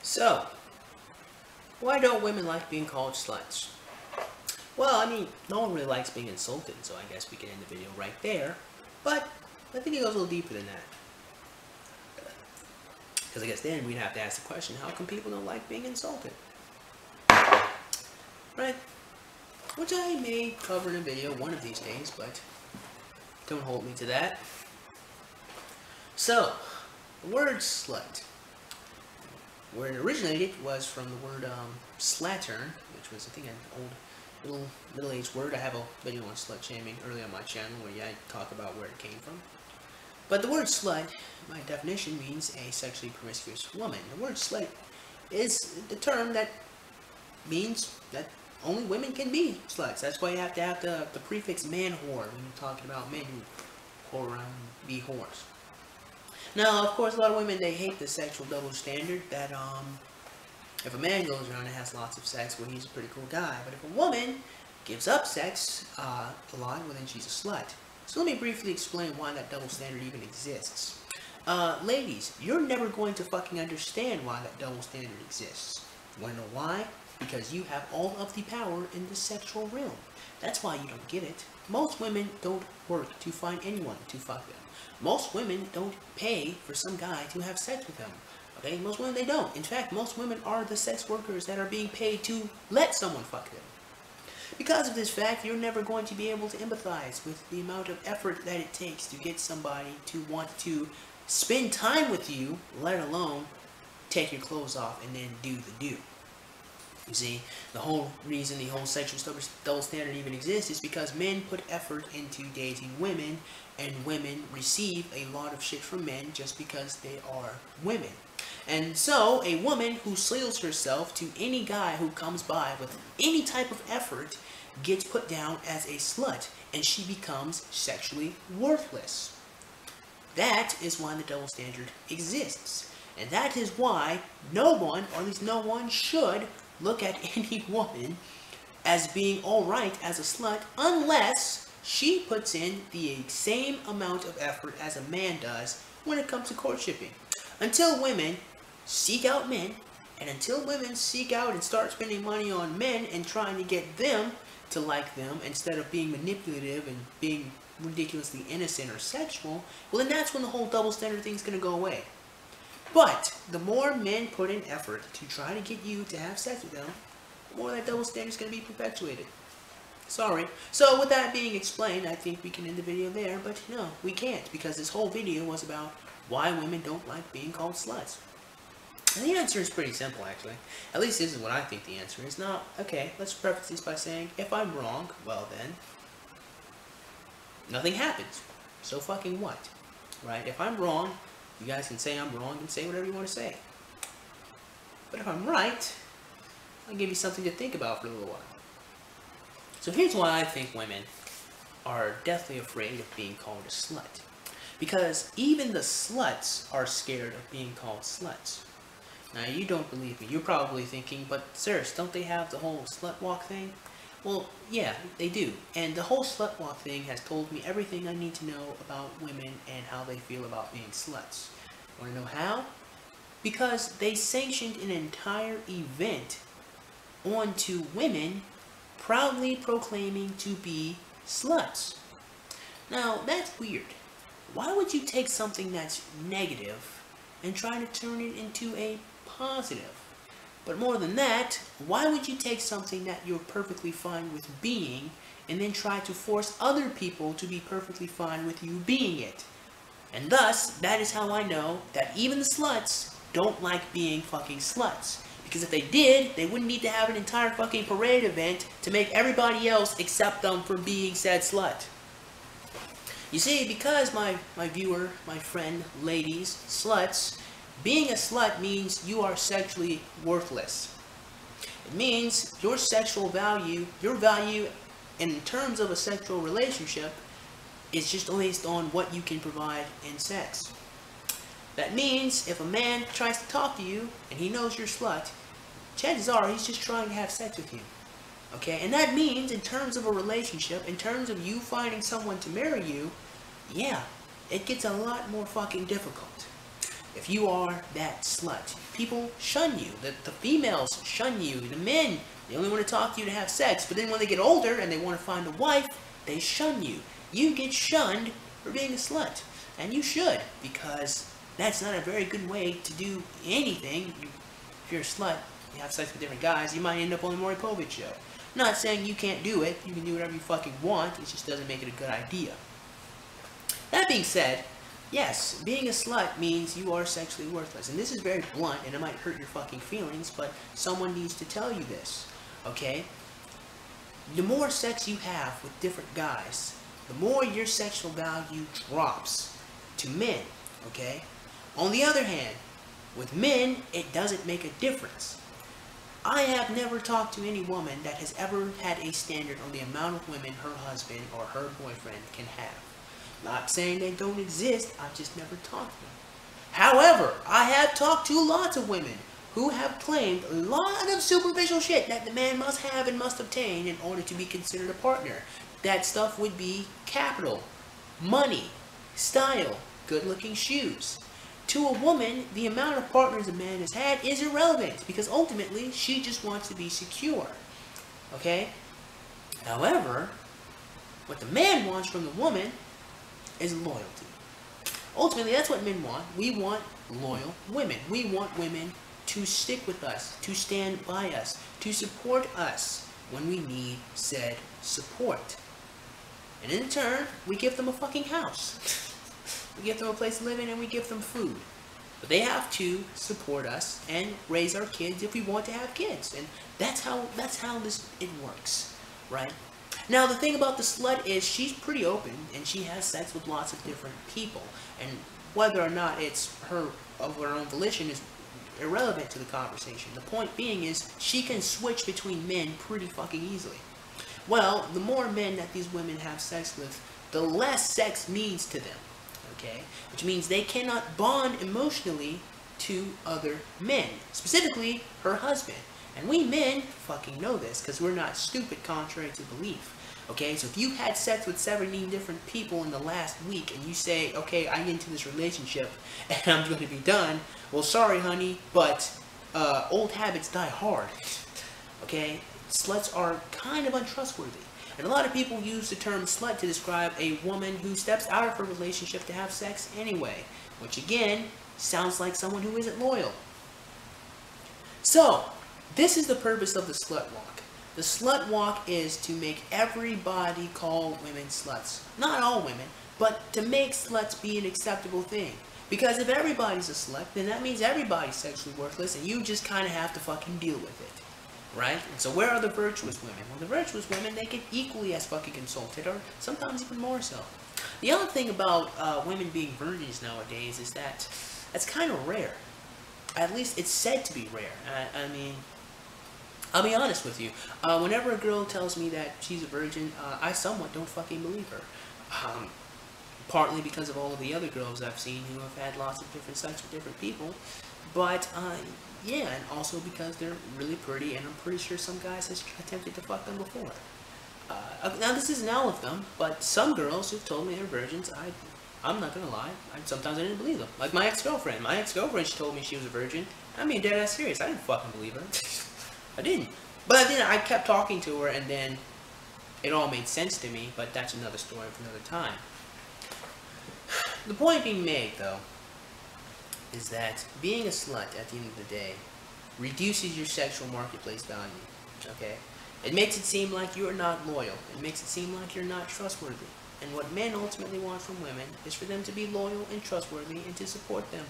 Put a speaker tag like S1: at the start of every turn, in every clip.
S1: So, why don't women like being called sluts? Well, I mean, no one really likes being insulted, so I guess we can end the video right there. But I think it goes a little deeper than that. Because I guess then we'd have to ask the question, how come people don't like being insulted? Right? Which I may cover in a video one of these days, but don't hold me to that. So, the word slut. Where it originated was from the word slattern, which was, I think, an old little middle-aged word. I have a video on slut shaming earlier on my channel where I talk about where it came from. But the word slut, by definition, means a sexually promiscuous woman. The word slut is the term that means that only women can be sluts. That's why you have to have the prefix man whore when you're talking about men who whore around and be whores. Now, of course, a lot of women, they hate the sexual double standard that, if a man goes around and has lots of sex, well, he's a pretty cool guy. But if a woman gives up sex a lot, well, then she's a slut. So let me briefly explain why that double standard even exists. Ladies, you're never going to fucking understand why that double standard exists. You wanna know why? Because you have all of the power in the sexual realm. That's why you don't get it. Most women don't work to find anyone to fuck them. Most women don't pay for some guy to have sex with them. Okay, most women, they don't. In fact, most women are the sex workers that are being paid to let someone fuck them. Because of this fact, you're never going to be able to empathize with the amount of effort that it takes to get somebody to want to spend time with you, let alone take your clothes off and then do the do. You see, the whole reason the whole sexual double standard even exists is because men put effort into dating women, and women receive a lot of shit from men just because they are women. And so, a woman who seals herself to any guy who comes by with any type of effort gets put down as a slut, and she becomes sexually worthless. That is why the double standard exists. And that is why no one, or at least no one, should look at any woman as being alright as a slut unless she puts in the same amount of effort as a man does when it comes to courtshiping. Until women seek out men, and until women seek out and start spending money on men and trying to get them to like them instead of being manipulative and being ridiculously innocent or sexual, well, then that's when the whole double standard thing's going to go away. But the more men put in effort to try to get you to have sex with them, the more that double standard is going to be perpetuated. Sorry. So with that being explained, I think we can end the video there, but no, we can't, because this whole video was about why women don't like being called sluts. And the answer is pretty simple, actually. At least this is what I think the answer is. Now, okay, let's preface this by saying, if I'm wrong, well then, nothing happens. So fucking what? Right? If I'm wrong, you guys can say I'm wrong and say whatever you want to say. But if I'm right, I'll give you something to think about for a little while. So here's why I think women are deathly afraid of being called a slut. Because even the sluts are scared of being called sluts. Now, you don't believe me. You're probably thinking, but sirs, don't they have the whole slut walk thing? Well, yeah, they do. And the whole slut walk thing has told me everything I need to know about women and how they feel about being sluts. Want to know how? Because they sanctioned an entire event onto women proudly proclaiming to be sluts. Now, that's weird. Why would you take something that's negative and try to turn it into a positive? But more than that, why would you take something that you're perfectly fine with being and then try to force other people to be perfectly fine with you being it? And thus, that is how I know that even the sluts don't like being fucking sluts. Because if they did, they wouldn't need to have an entire fucking parade event to make everybody else accept them for being said slut. You see, because my viewer, my friend, ladies, sluts, being a slut means you are sexually worthless. It means your sexual value, your value in terms of a sexual relationship is just based on what you can provide in sex. That means if a man tries to talk to you and he knows you're a slut, chances are he's just trying to have sex with you. Okay? And that means in terms of a relationship, in terms of you finding someone to marry you, yeah, it gets a lot more fucking difficult. if you are that slut, people shun you. The females shun you. The men, they only want to talk to you to have sex. But then when they get older and they want to find a wife, they shun you. You get shunned for being a slut. And you should, because that's not a very good way to do anything. If you're a slut, you have sex with different guys, you might end up on the Maury Povich show. Not saying you can't do it. You can do whatever you fucking want. It just doesn't make it a good idea. That being said, yes, being a slut means you are sexually worthless. And this is very blunt, and it might hurt your fucking feelings, but someone needs to tell you this, okay? The more sex you have with different guys, the more your sexual value drops to men, okay? On the other hand, with men, it doesn't make a difference. I have never talked to any woman that has ever had a standard on the amount of women her husband or her boyfriend can have. Not saying they don't exist, I've just never talked to them. However, I have talked to lots of women who have claimed a lot of superficial shit that the man must have and must obtain in order to be considered a partner. That stuff would be capital, money, style, good-looking shoes. To a woman, the amount of partners a man has had is irrelevant because ultimately she just wants to be secure. Okay? However, what the man wants from the woman is loyalty. Ultimately, that's what men want. We want loyal women. We want women to stick with us, to stand by us, to support us when we need said support. And in turn, we give them a fucking house. We give them a place to live in and we give them food. But they have to support us and raise our kids if we want to have kids. And that's how it works, right? Now the thing about the slut is she's pretty open and she has sex with lots of different people. And whether or not it's her of her own volition is irrelevant to the conversation. The point being is she can switch between men pretty fucking easily. Well, the more men that these women have sex with, the less sex means to them. Okay? Which means they cannot bond emotionally to other men. Specifically, her husband. And we men fucking know this because we're not stupid contrary to belief. Okay? So if you had sex with 17 different people in the last week and you say, okay, I get into this relationship and I'm going to be done. Well, sorry, honey, but old habits die hard. Okay? Sluts are kind of untrustworthy. And a lot of people use the term slut to describe a woman who steps out of her relationship to have sex anyway. Which again, sounds like someone who isn't loyal. So, this is the purpose of the slut walk. The slut walk is to make everybody call women sluts. Not all women, but to make sluts be an acceptable thing. Because if everybody's a slut, then that means everybody's sexually worthless and you just kind of have to fucking deal with it. Right? And so where are the virtuous women? Well, the virtuous women, they get equally as fucking insulted, or sometimes even more so. The other thing about women being virgins nowadays is that that's kind of rare. At least it's said to be rare. I mean, I'll be honest with you. Whenever a girl tells me that she's a virgin, I somewhat don't fucking believe her. Partly because of all of the other girls I've seen who have had lots of different sex with different people. But, yeah, and also because they're really pretty, and I'm pretty sure some guys have attempted to fuck them before. Now, this isn't all of them, but some girls who've told me they're virgins, I'm not gonna lie, sometimes I didn't believe them. Like my ex-girlfriend. My ex-girlfriend, she told me she was a virgin. I mean, dead ass serious. I didn't fucking believe her. I didn't. But then I kept talking to her, and then it all made sense to me, but that's another story for another time. The point being made, though, is that being a slut at the end of the day reduces your sexual marketplace value, okay? It makes it seem like you're not loyal. It makes it seem like you're not trustworthy. And what men ultimately want from women is for them to be loyal and trustworthy and to support them,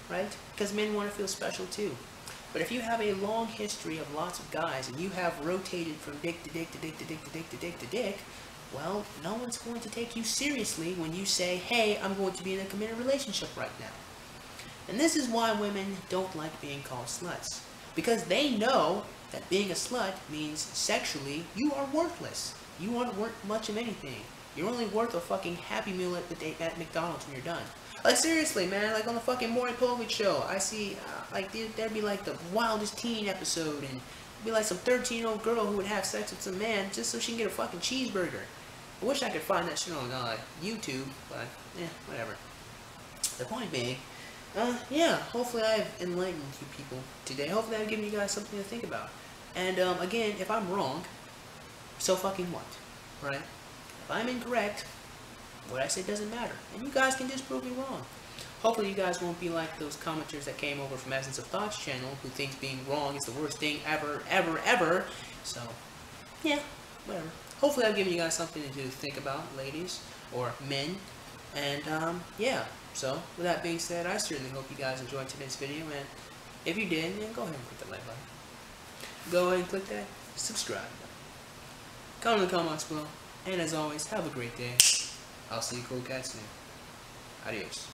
S1: right? Because men want to feel special too. But if you have a long history of lots of guys and you have rotated from dick to dick to dick to dick to dick to dick to dick, well, no one's going to take you seriously when you say, hey, I'm going to be in a committed relationship right now. And this is why women don't like being called sluts. Because they know that being a slut means sexually you are worthless. You aren't worth much of anything. You're only worth a fucking Happy Meal at McDonald's when you're done. Like seriously, man, like on the fucking Maury Povich show, I see, like, there'd be like the wildest teen episode, and it'd be like some 13-year-old girl who would have sex with some man just so she can get a fucking cheeseburger. I wish I could find that shit on YouTube, but, whatever. The point being, yeah, hopefully I've enlightened you people today. Hopefully I've given you guys something to think about. And, again, if I'm wrong, so fucking what, right? If I'm incorrect, what I said doesn't matter. And you guys can just prove me wrong. Hopefully you guys won't be like those commenters that came over from Essence of Thoughts channel who thinks being wrong is the worst thing ever, ever, ever. So, yeah, whatever. Hopefully I've given you guys something to think about, ladies, or men. And, yeah. So, with that being said, I certainly hope you guys enjoyed today's video. And if you did, then go ahead and click the like button. Go ahead and click that subscribe button. Comment in the comments below. And as always, have a great day. I'll see you cool cats soon. Adios.